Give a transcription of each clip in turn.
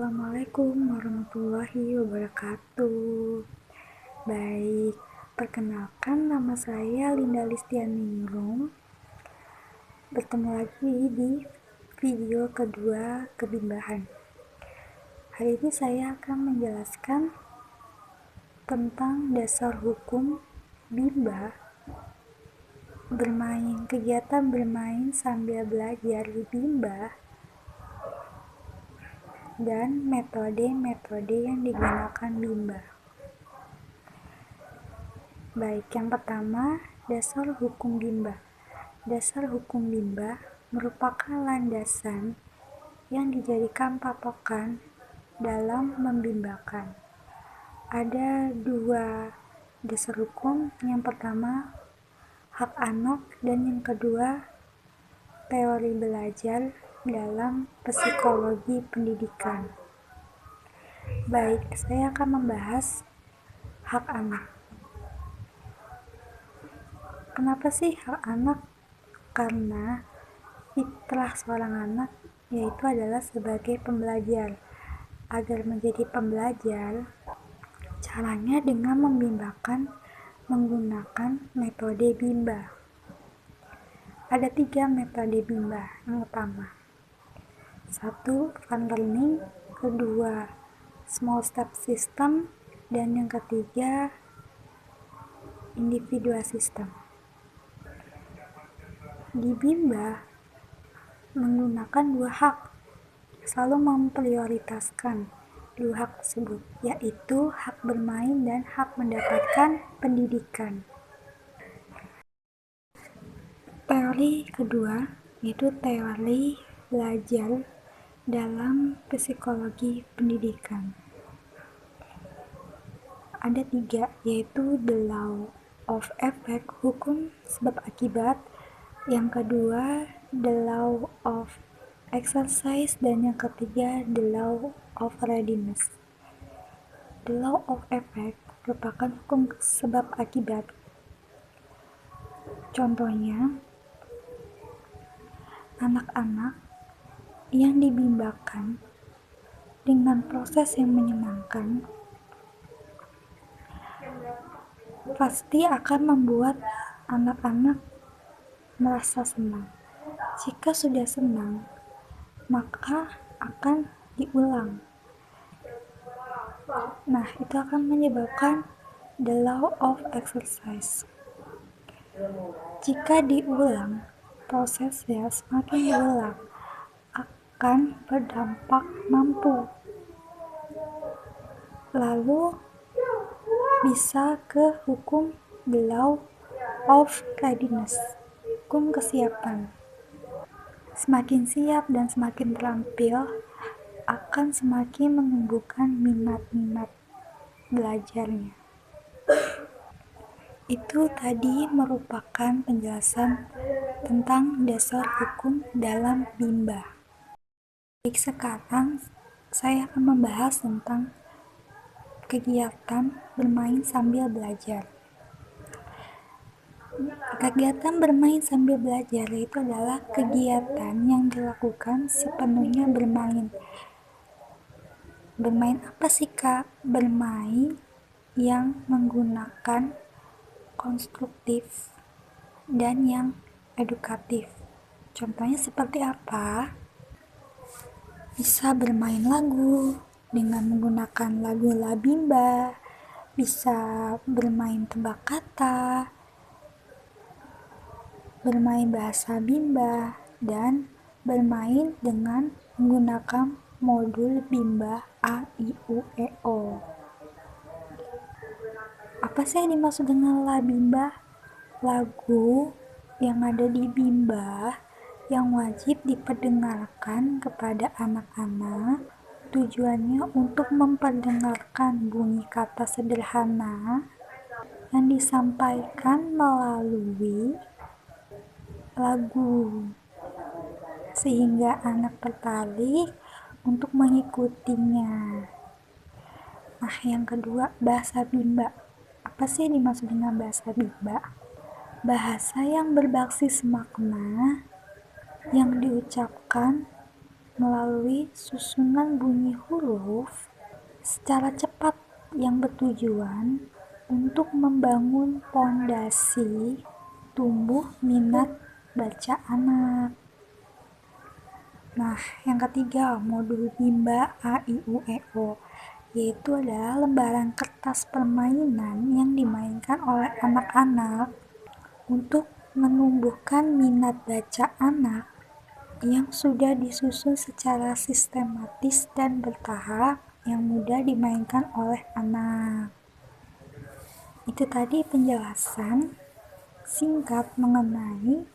Assalamualaikum warahmatullahi wabarakatuh. Baik, perkenalkan nama saya Linda Listiani Ningrum. Bertemu lagi di video kedua kebimbahan. Hari ini saya akan menjelaskan tentang dasar hukum bimba, kegiatan bermain sambil belajar di bimba, dan metode-metode yang digunakan bimba. Baik, yang pertama, dasar hukum bimba. Dasar hukum bimba merupakan landasan yang dijadikan patokan dalam membimbakan. Ada dua dasar hukum, yang pertama hak anak dan yang kedua teori belajar dalam psikologi pendidikan. Baik, saya akan membahas hak anak. Kenapa sih hak anak? Karena fitrah seorang anak yaitu adalah sebagai pembelajar. Agar menjadi pembelajar, caranya dengan membimbakan menggunakan metode bimba. Ada 3 metode bimba. Yang pertama, 1. Fun learning, kedua small step system, dan yang ketiga individual system. Di bimba menggunakan 2 hak, selalu memprioritaskan 2 hak tersebut, yaitu hak bermain dan hak mendapatkan pendidikan. Teori kedua yaitu teori belajar dalam psikologi pendidikan. Ada 3, yaitu the law of effect, hukum sebab akibat, yang kedua the law of exercise, dan yang ketiga the law of readiness. The law of effect merupakan hukum sebab akibat. Contohnya, anak-anak yang dibimbakan dengan proses yang menyenangkan pasti akan membuat anak-anak merasa senang. Jika sudah senang, maka akan diulang. Nah, itu akan menyebabkan the law of exercise. Jika diulang, prosesnya semakin diulang akan berdampak mampu. Lalu bisa ke hukum the law of readiness, hukum kesiapan. Semakin siap dan semakin terampil akan semakin menumbuhkan minat belajarnya. Itu tadi merupakan penjelasan tentang dasar hukum dalam bimba. Baik, sekarang saya akan membahas tentang kegiatan bermain sambil belajar. Kegiatan bermain sambil belajar itu adalah kegiatan yang dilakukan sepenuhnya bermain. Bermain apa sih, Kak? Bermain yang menggunakan konstruktif dan yang edukatif. Contohnya seperti apa? Bisa bermain lagu dengan menggunakan lagu bimba, bisa bermain tebak kata, bermain bahasa bimba, dan bermain dengan menggunakan modul bimba A, I, U, E, O. Apa sih yang dimaksud dengan bimba? Lagu yang ada di bimba yang wajib diperdengarkan kepada anak-anak. Tujuannya untuk memperdengarkan bunyi kata sederhana yang disampaikan melalui lagu, sehingga anak tertarik untuk mengikutinya. Nah, yang kedua, bahasa bimba. Apa sih dimaksud dengan bahasa bimba? Bahasa yang berbasis makna yang diucapkan melalui susunan bunyi huruf secara cepat yang bertujuan untuk membangun pondasi tumbuh minat baca anak. Nah, yang ketiga, modul Bimba A, I, U, E, O, yaitu adalah lembaran kertas permainan yang dimainkan oleh anak-anak untuk menumbuhkan minat baca anak yang sudah disusun secara sistematis dan bertahap yang mudah dimainkan oleh anak. Itu tadi penjelasan singkat mengenai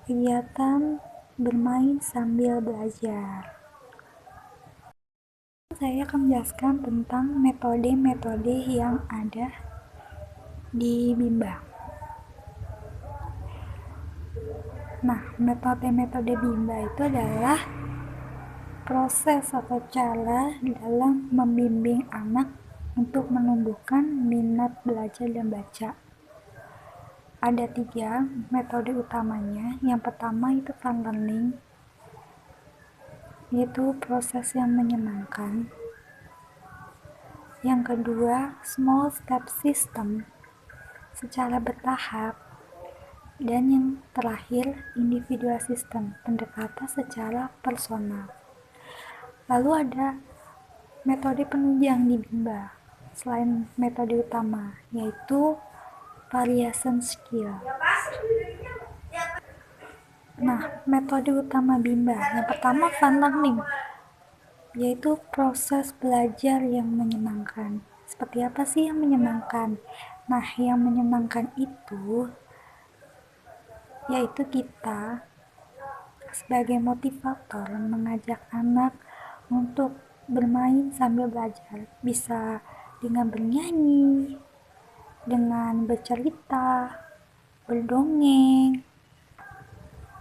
kegiatan bermain sambil belajar. Saya akan menjelaskan tentang metode-metode yang ada di Bimba. Nah, metode-metode Bimba itu adalah proses atau cara dalam membimbing anak untuk menumbuhkan minat belajar dan baca. Ada 3 metode utamanya. Yang pertama itu fun learning, yaitu proses yang menyenangkan. Yang kedua, small step system, secara bertahap. Dan yang terakhir, individual system, pendekatan secara personal. Lalu ada metode penunjang di Bimba selain metode utama, yaitu variation skill. Nah, metode utama Bimba yang pertama fun learning, yaitu proses belajar yang menyenangkan. Seperti apa sih yang menyenangkan? Nah, yang menyenangkan itu yaitu kita sebagai motivator mengajak anak untuk bermain sambil belajar, bisa dengan bernyanyi, dengan bercerita, berdongeng,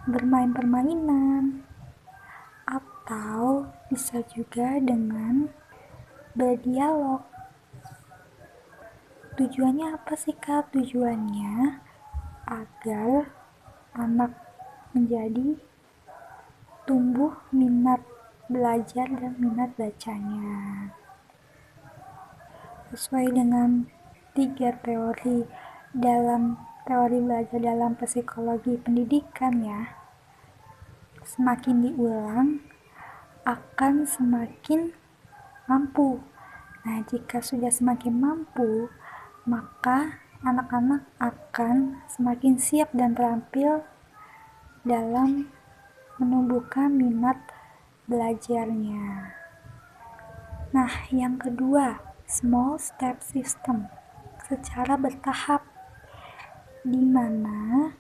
bermain permainan, atau bisa juga dengan berdialog. Tujuannya apa sih Kak? Tujuannya agar anak menjadi tumbuh minat belajar dan minat bacanya. Sesuai dengan 3 teori dalam teori belajar dalam psikologi pendidikan ya, semakin diulang akan semakin mampu. Nah, jika sudah semakin mampu, maka anak-anak akan semakin siap dan terampil dalam menumbuhkan minat belajarnya. Nah, yang kedua, small step system, secara bertahap, di mana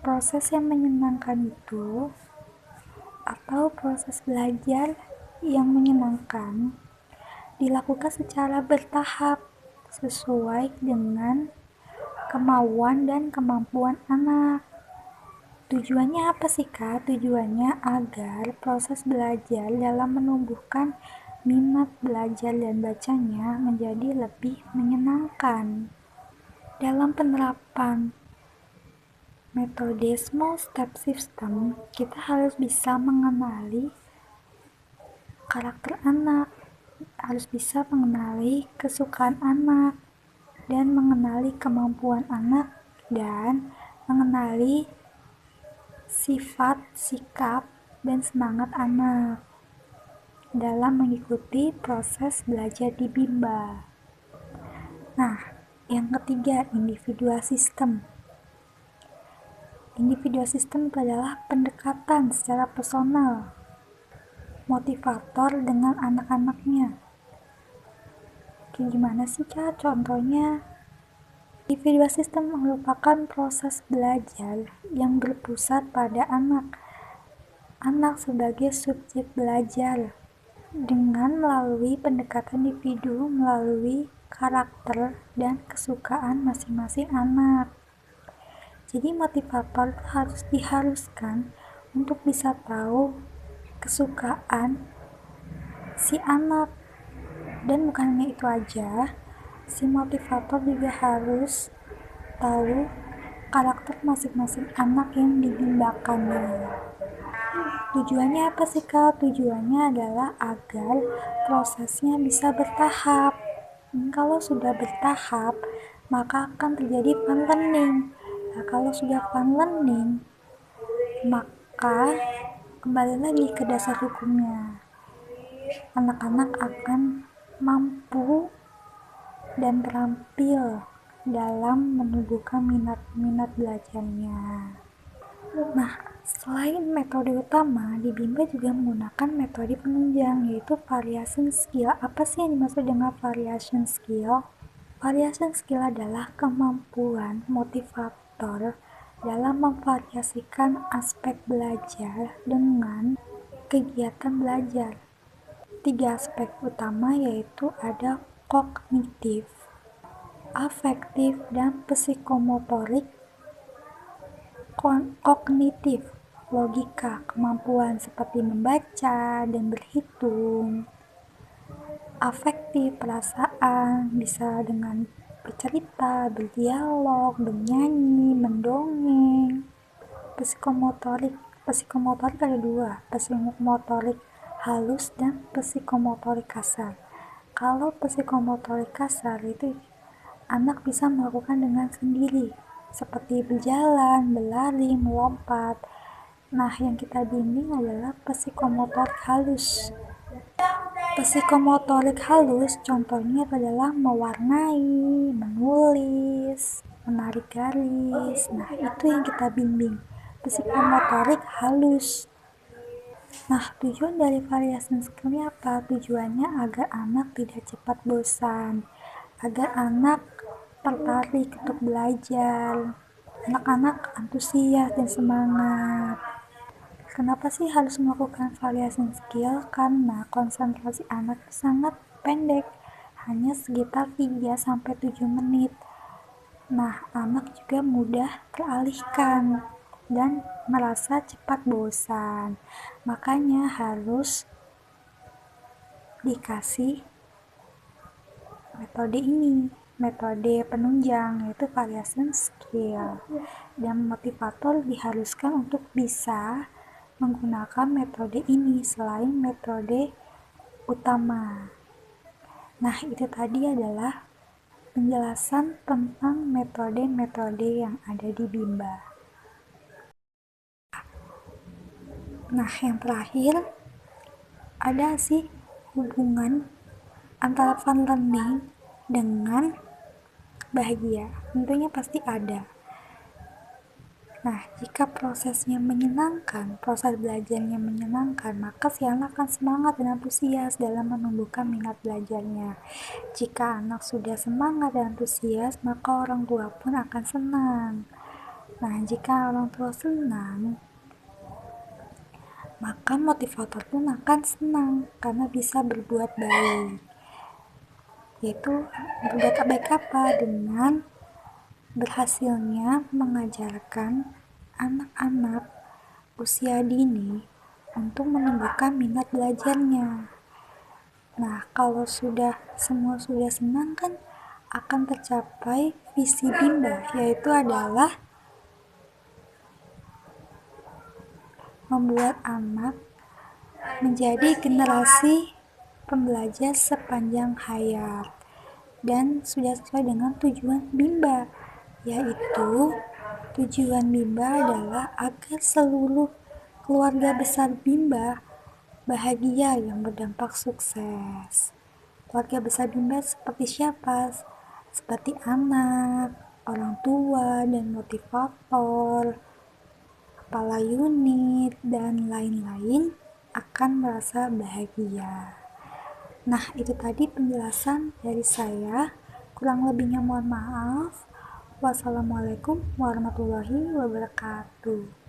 proses yang menyenangkan itu atau proses belajar yang menyenangkan dilakukan secara bertahap sesuai dengan kemauan dan kemampuan anak. Tujuannya apa sih Kak? Tujuannya agar proses belajar dalam menumbuhkan minat belajar dan bacanya menjadi lebih menyenangkan. Dalam penerapan metode small step system, kita harus bisa mengenali karakter anak, harus bisa mengenali kesukaan anak, dan mengenali kemampuan anak, dan mengenali sifat, sikap, dan semangat anak dalam mengikuti proses belajar di Bimba. Nah, yang ketiga, individual system. Individual system adalah pendekatan secara personal motivator dengan anak-anaknya. Kayak gimana sih Kak contohnya? Individual system merupakan proses belajar yang berpusat pada anak sebagai subjek belajar dengan melalui pendekatan individu melalui karakter dan kesukaan masing-masing anak. Jadi motivator diharuskan untuk bisa tahu kesukaan si anak, dan bukan hanya itu aja, si motivator juga harus tahu karakter masing-masing anak yang dibimbakannya. Tujuannya apa sih Kak? Tujuannya adalah agar prosesnya bisa bertahap. Kalau sudah bertahap, maka akan terjadi fun learning. Nah, kalau sudah fun learning, maka kembali lagi ke dasar hukumnya. Anak-anak akan mampu dan terampil dalam menumbuhkan minat-minat belajarnya. Nah, selain metode utama, di Bimba juga menggunakan metode penunjang, yaitu variation skill. Apa sih yang dimaksud dengan variation skill? Variation skill adalah kemampuan motivator dalam memvariasikan aspek belajar dengan kegiatan belajar. 3 aspek utama yaitu ada kognitif, afektif, dan psikomotorik. Kognitif, logika, kemampuan seperti membaca dan berhitung. Afektif, perasaan, bisa dengan bercerita, berdialog, bernyanyi, mendongeng. Psikomotorik ada 2, psikomotorik halus dan psikomotorik kasar. Kalau psikomotorik kasar itu anak bisa melakukan dengan sendiri, seperti berjalan, berlari, melompat. Nah, yang kita bimbing adalah psikomotorik halus. Psikomotorik halus contohnya adalah mewarnai, menulis, menarik garis. Nah, itu yang kita bimbing. Psikomotorik halus. Nah, tujuan dari variation skill ini apa? Tujuannya agar anak tidak cepat bosan, agar anak tertarik untuk belajar, anak-anak antusias dan semangat. Kenapa sih harus melakukan variation skill? Karena konsentrasi anak sangat pendek, hanya sekitar 3-7 menit. Nah, anak juga mudah teralihkan dan merasa cepat bosan. Makanya harus dikasih metode ini, metode penunjang, yaitu variation skill. Dan motivator diharuskan untuk bisa menggunakan metode ini selain metode utama. Nah, itu tadi adalah penjelasan tentang metode-metode yang ada di Bimba. Nah, yang terakhir, ada sih hubungan antara fun learning dengan bahagia? Tentunya pasti ada. Nah, jika prosesnya menyenangkan, proses belajarnya menyenangkan, maka si anak akan semangat dan antusias dalam menumbuhkan minat belajarnya. Jika anak sudah semangat dan antusias, maka orang tua pun akan senang. Nah, jika orang tua senang, maka motivator pun akan senang karena bisa berbuat baik. Yaitu berbuat baik apa? Dengan berhasilnya mengajarkan anak-anak usia dini untuk menumbuhkan minat belajarnya. Nah, kalau semua sudah senang kan akan tercapai visi Bimba, yaitu adalah membuat anak menjadi generasi pembelajar sepanjang hayat dan sudah sesuai dengan tujuan Bimba, yaitu tujuan Bimba adalah agar seluruh keluarga besar Bimba bahagia yang berdampak sukses. Keluarga besar Bimba seperti siapa? Seperti anak, orang tua, dan motivator, kepala unit, dan lain-lain akan merasa bahagia. Nah, itu tadi penjelasan dari saya. Kurang lebihnya mohon maaf. Wassalamualaikum warahmatullahi wabarakatuh.